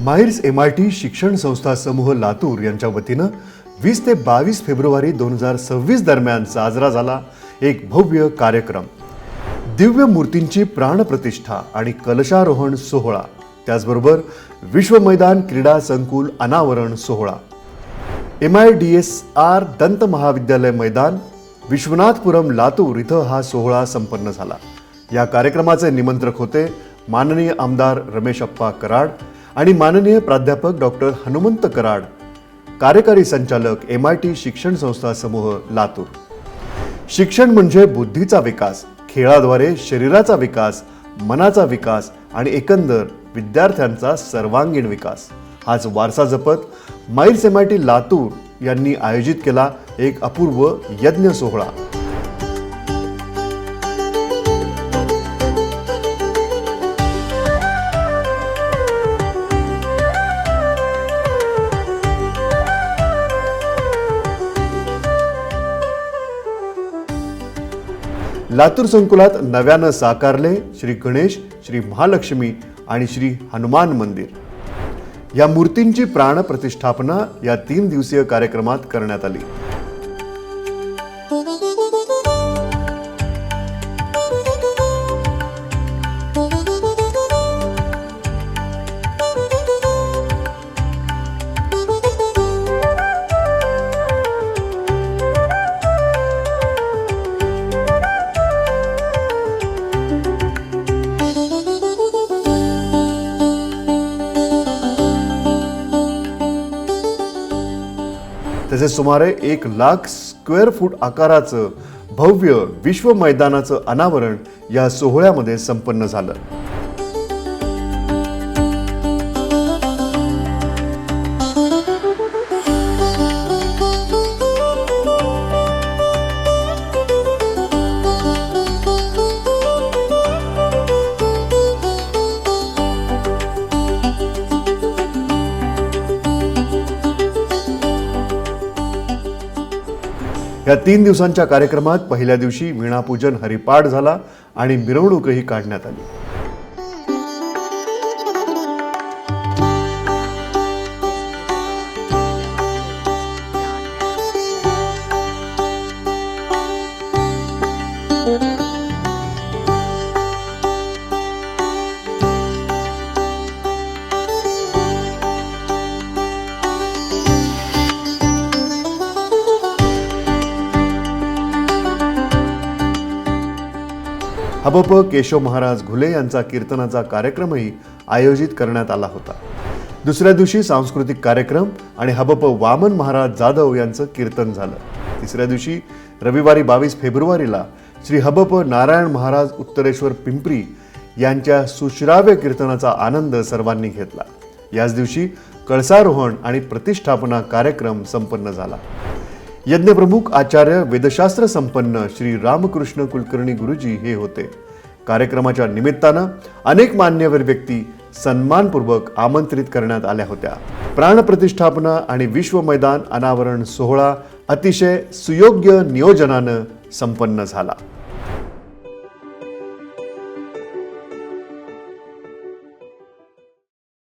माहिर्स MIT शिक्षण संस्था समूह लातूर यांच्या वतीनं 20 ते 22 फेब्रुवारी 2026 दरम्यान साजरा झाला एक भव्य कार्यक्रम। दिव्य मूर्तींची प्राणप्रतिष्ठा आणि कलशारोहण सोहळा, त्याचबरोबर विश्व मैदान क्रीडा संकुल अनावरण सोहळा, MIDSR दंत महाविद्यालय मैदान विश्वनाथपुरम लातूर इथं हा सोहळा संपन्न झाला। या कार्यक्रमाचे निमंत्रक होते माननीय आमदार रमेश अप्पा कराड आणि माननीय प्राध्यापक डॉक्टर हनुमंत कराड, कार्यकारी संचालक MIT शिक्षण संस्था समूह लातूर। शिक्षण म्हणजे बुद्धीचा विकास, खेळाद्वारे शरीराचा विकास, मनाचा विकास आणि एकंदर विद्यार्थ्यांचा सर्वांगीण विकास हाच वारसा जपत माहिर्स MIT लातूर यांनी आयोजित केला एक अपूर्व यज्ञ सोहळा। लातूर संकुलात नव्यानं साकारले श्री गणेश, श्री महालक्ष्मी आणि श्री हनुमान मंदिर। या मूर्तींची प्राण प्रतिष्ठापना या 3 दिवसीय कार्यक्रमात करण्यात आली। तसेच सुमारे 1 लाख स्क्वेअर फूट आकाराचं भव्य विश्व मैदानाचं अनावरण या सोहळ्यामध्ये संपन्न झालं। या 3 दिवसांच्या कार्यक्रमात पहिल्या दिवशी वीणापूजन हरिपाठ झाला आणि मिरवणूकही काढण्यात आली। हबप केशव महाराज घुले यांचा कीर्तनाचा कार्यक्रमही आयोजित करण्यात आला होता। दुसऱ्या दिवशी सांस्कृतिक कार्यक्रम आणि हबप वामन महाराज जाधव यांचं कीर्तन झालं। तिसऱ्या दिवशी रविवारी 22 फेब्रुवारीला श्री हबप नारायण महाराज उत्तरेश्वर पिंपरी यांच्या सुश्राव्य कीर्तनाचा आनंद सर्वांनी घेतला। याच दिवशी कळसारोहण आणि प्रतिष्ठापना कार्यक्रम संपन्न झाला। यज्ञप्रमुख आचार्य वेदशास्त्र संपन्न श्री रामकृष्ण कुलकर्णी गुरुजी हे होते। कार्यक्रमाच्या निमित्तानं अनेक मान्यवर व्यक्ती सन्मानपूर्वक आमंत्रित करण्यात आल्या होत्या। प्राणप्रतिष्ठापना आणि विश्व मैदान अनावरण सोहळा अतिशय सुयोग्य नियोजनानं संपन्न झाला।